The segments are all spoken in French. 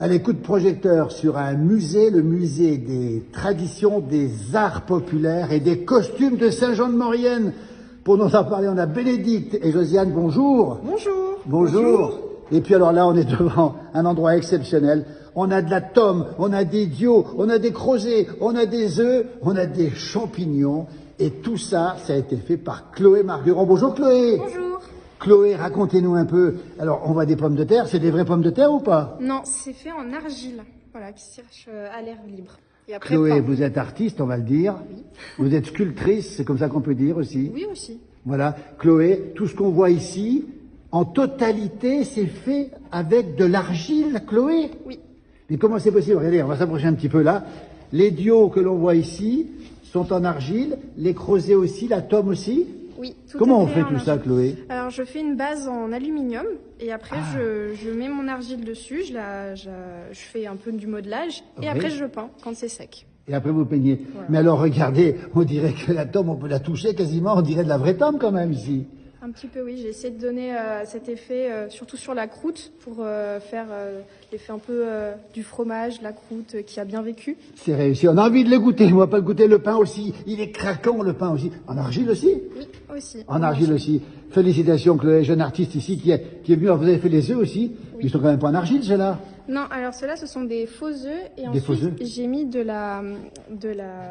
Allez, coup de projecteur sur un musée, le musée des traditions, des arts populaires et des costumes de Saint-Jean-de-Maurienne. Pour nous en parler, on a Bénédicte et Josiane, bonjour. Bonjour. Bonjour. Et puis alors là, on est devant un endroit exceptionnel. On a de la tome, on a des dios, on a des crozets, on a des œufs, on a des champignons. Et tout ça, ça a été fait par Chloé Margueron. Bonjour Chloé. Bonjour. Chloé, racontez-nous un peu. Alors, on voit des pommes de terre. C'est des vraies pommes de terre ou pas? Non, c'est fait en argile, voilà, qui sèche à l'air libre. Et après, Chloé, pain. vous êtes artiste, on va le dire. Oui. Vous êtes sculptrice, c'est comme ça qu'on peut dire aussi. Oui, aussi. Voilà. Chloé, tout ce qu'on voit ici, en totalité, c'est fait avec de l'argile, Chloé? Oui. Mais comment c'est possible? Regardez, on va s'approcher un petit peu là. Les dios que l'on voit ici sont en argile, les crozets aussi, la tome aussi. Oui, tout Comment est on fait en tout ça, argile. Chloé? Alors, je fais une base en aluminium et après, je mets mon argile dessus, je fais un peu du modelage et Oui. après, je peins quand c'est sec. Et après vous peignez. Voilà. Mais alors regardez, on dirait que la tome, on peut la toucher quasiment, on dirait de la vraie tome quand même ici. Un petit peu, oui. J'ai essayé de donner cet effet, surtout sur la croûte, pour faire l'effet un peu du fromage, la croûte qui a bien vécu. C'est réussi, on a envie de le goûter, on va pas le goûter, le pain aussi, il est craquant le pain aussi. En argile aussi? Oui, aussi. En argile aussi. Félicitations Chloé, jeune artiste ici qui est venu, alors vous avez fait les œufs aussi, Oui. ils sont quand même pas en argile ceux-là. Non, alors ceux-là, ce sont des faux œufs. Et Des faux œufs. ensuite, j'ai mis de la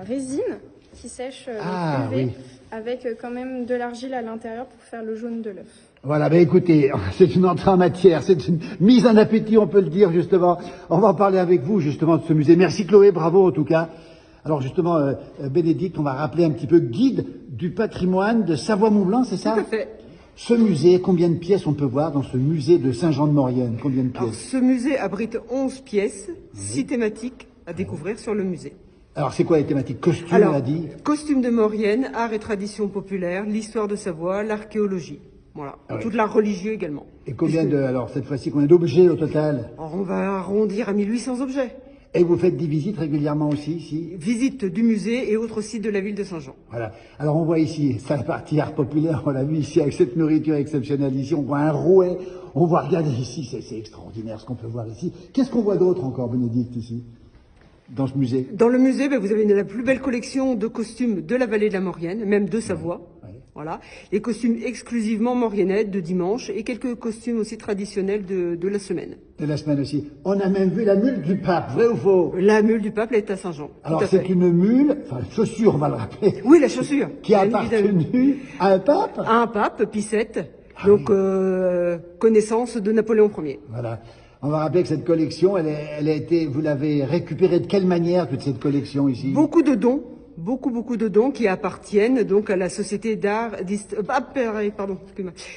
résine qui sèche Ah, les UV, oui. avec quand même de l'argile à l'intérieur pour faire le jaune de l'œuf. Voilà, ben écoutez, c'est une entrée en matière, c'est une mise en appétit, on peut le dire justement. On va en parler avec vous justement de ce musée. Merci Chloé, bravo en tout cas. Alors justement, Bénédicte, on va rappeler un petit peu guide du patrimoine de Savoie-Mont-Blanc, c'est ça? Tout à fait. Ce musée, combien de pièces on peut voir dans ce musée de Saint-Jean-de-Maurienne? Combien de Alors, pièces? ce musée abrite 11 pièces, 6 thématiques à découvrir sur le musée. Alors c'est quoi les thématiques? Costumes, on Alors, a dit. costumes de Maurienne, art et tradition populaire, l'histoire de Savoie, l'archéologie. Voilà. Ah oui. Tout de l'art religieux également. Et combien de, alors cette fois-ci, combien d'objets au total? Alors, on va arrondir à 1800 objets. Et vous faites des visites régulièrement aussi ici? Visite du musée et autres sites de la ville de Saint-Jean. Voilà. Alors on voit ici, c'est la partie art populaire, on l'a vu ici avec cette nourriture exceptionnelle ici, on voit un rouet, on voit, regardez ici, c'est extraordinaire ce qu'on peut voir ici. Qu'est-ce qu'on voit d'autre encore, Bénédicte, ici, dans ce musée? Dans le musée, vous avez la plus belle collection de costumes de la vallée de la Maurienne, même de Savoie. Ouais. Voilà. Les costumes exclusivement mauriennais de dimanche et quelques costumes aussi traditionnels de la semaine. De la semaine aussi. On a même vu la mule du pape, vrai ou faux? La mule du pape est à Saint-Jean. Alors Tout à c'est fait. une mule, enfin une chaussure, on va le rappeler, Oui, la chaussure. qui a Bien évidemment. appartenu à un pape? À un pape, Pie VII. Ah Donc, oui. connaissance de Napoléon Ier. Voilà. On va rappeler que cette collection, elle a été, vous l'avez récupérée de quelle manière, toute cette collection ici? Beaucoup de dons. Beaucoup de dons qui appartiennent donc à la Société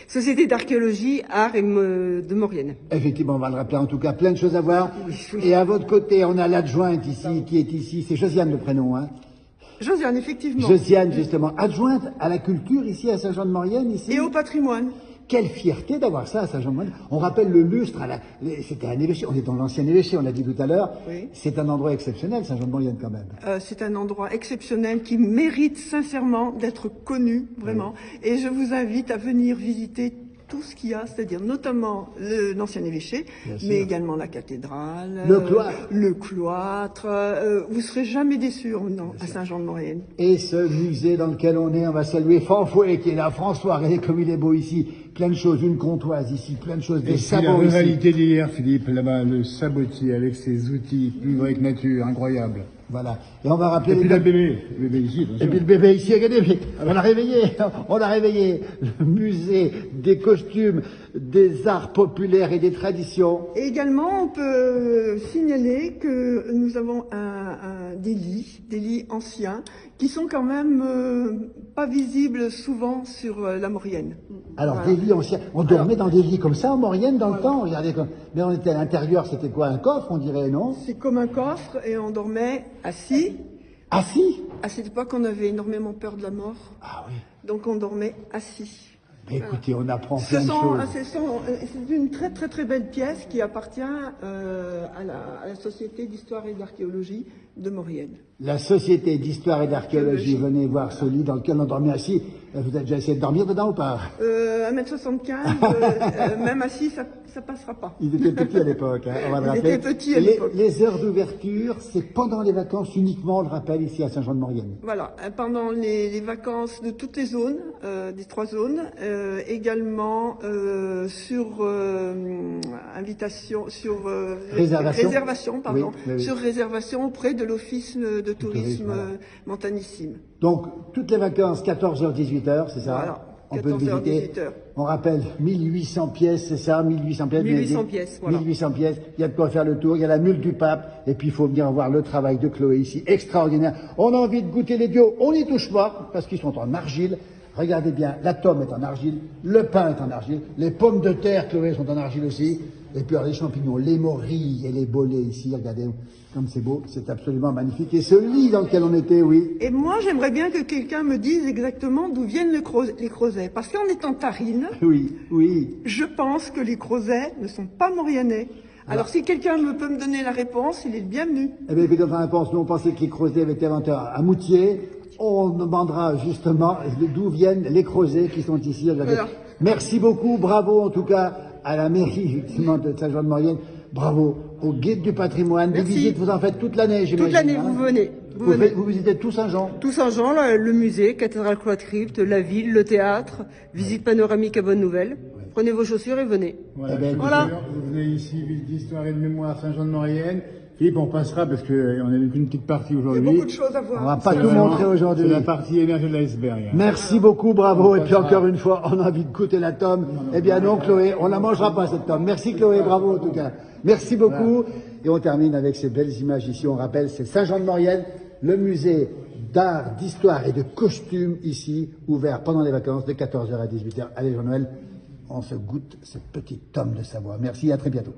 Société d'archéologie, art et de Maurienne. Effectivement, on va le rappeler, en tout cas, plein de choses à voir. Oui. Et à votre côté, on a l'adjointe ici, qui est ici, c'est Josiane le prénom, hein? Josiane, effectivement. Josiane, justement, adjointe à la culture ici à Saint-Jean-de-Maurienne, ici. Et au patrimoine. Quelle fierté d'avoir ça à Saint-Jean-de-Maurienne. On rappelle le lustre, c'était un évêché, on est dans l'ancien évêché, on l'a dit tout à l'heure. Oui. C'est un endroit exceptionnel, Saint-Jean-de-Maurienne, quand même. C'est un endroit exceptionnel qui mérite sincèrement d'être connu, vraiment. Et je vous invite à venir visiter tout ce qu'il y a, c'est-à-dire notamment l'ancien évêché, Bien sûr. mais également la cathédrale, Le cloître. le cloître. Vous serez jamais déçus à Saint-Jean-de-Maurienne. Et ce musée dans lequel on va saluer Fanfouet qui est là. François, regardez comme il est beau ici. Plein de choses, une comptoise ici, plein de choses, Et des puis la sabots ici. rivalité d'hier, Philippe, là-bas, le sabotier avec ses outils, plus vrai que nature, incroyable. Voilà. Et on va rappeler Et puis les- le bébé ici, Et attention. puis le bébé ici, regardez, on l'a réveillé, on l'a réveillé. Le musée des costumes, des arts populaires et des traditions. Et également, on peut signaler que nous avons des lits anciens, qui sont quand même pas visibles souvent sur la Maurienne. Alors, Voilà. des lits anciens. On dormait dans des lits comme ça en Maurienne dans le temps, regardez comme. Mais on était à l'intérieur, c'était quoi, un coffre, on dirait, non? C'est comme un coffre et on dormait assis. Assis? À cette époque, on avait énormément peur de la mort, Ah oui. donc on dormait assis. Mais écoutez, on apprend Ce plein de sont- choses. C'est une très belle pièce qui appartient à la Société d'histoire et d'archéologie de Maurienne. La Société d'histoire et d'archéologie, venez voir ce lit dans lequel on dormait assis. Vous avez déjà essayé de dormir dedans ou pas? 1m75, même assis, ça passera pas. Ils étaient petits à l'époque, hein, on va le Ils rappeler. étaient petits à l'époque. Les heures d'ouverture, c'est pendant les vacances uniquement, on le rappelle, ici à Saint-Jean-de-Maurienne. Voilà, pendant les vacances de toutes les zones, des 3 zones, également sur invitation, sur réservation, pardon, Oui. sur réservation auprès de l'Office de tourisme voilà. Montanissime. Donc, toutes les vacances, 14h-18h, c'est ça? Voilà, On peut le 14h, visiter. 18h. On rappelle, 1800 pièces, c'est ça? 1800 pièces? 1800 pièces, voilà. 1800 pièces. Il y a de quoi faire le tour. Il y a la mule du pape. Et puis, il faut venir voir le travail de Chloé ici. Extraordinaire. On a envie de goûter les dios. On n'y touche pas, parce qu'ils sont en argile. Regardez bien, la tome est en argile, le pain est en argile, les pommes de terre, Chloé, sont en argile aussi. Et puis, alors, les champignons, les morilles et les bolets ici. Regardez comme c'est beau. C'est absolument magnifique. Et ce lit dans lequel on était, oui. Et moi, j'aimerais bien que quelqu'un me dise exactement d'où viennent les creusets. Parce qu'en étant tarine, Oui. je pense que les creusets ne sont pas mauriennais. Alors, si quelqu'un peut me donner la réponse, il est le bienvenu. Eh bien, écoutez, dans la réponse, nous, on pensait que les creusets avaient été inventés à Moutier. On demandera justement d'où viennent les creusets qui sont ici. Voilà. Merci beaucoup, bravo en tout cas à la mairie, effectivement, de Saint-Jean-de-Maurienne. Bravo au guide du patrimoine. Des Merci. visites, vous en faites toute l'année, j'imagine. Toute l'année, hein. vous venez. Vous venez. Vous visitez tout Saint-Jean. Tout Saint-Jean, le musée, cathédrale Cloître-Crypte, la ville, le théâtre, visite panoramique à Bonne Nouvelle. Prenez vos chaussures et venez. Voilà, Eh ben, voilà. Vous venez ici, ville d'histoire et de mémoire Saint-Jean-de-Maurienne. Philippe, on passera parce qu'on n'a qu'une petite partie Il y a aujourd'hui. beaucoup de choses à On va voir. pas C'est tout vraiment- montrer aujourd'hui. C'est la partie émergée de l'iceberg. hein. Merci beaucoup, bravo. Et puis passera. encore une fois, on a envie de goûter la tome. Eh bien non, Chloé, on la mangera pas cette tome. Merci Chloé, bravo en tout cas. Merci beaucoup. Et on termine avec ces belles images ici. On rappelle, c'est Saint-Jean-de-Maurienne, le musée d'art, d'histoire et de costumes ici, ouvert pendant les vacances de 14h à 18h. Allez, Jean-Noël, on se goûte cette petite tome de Savoie. Merci, à très bientôt.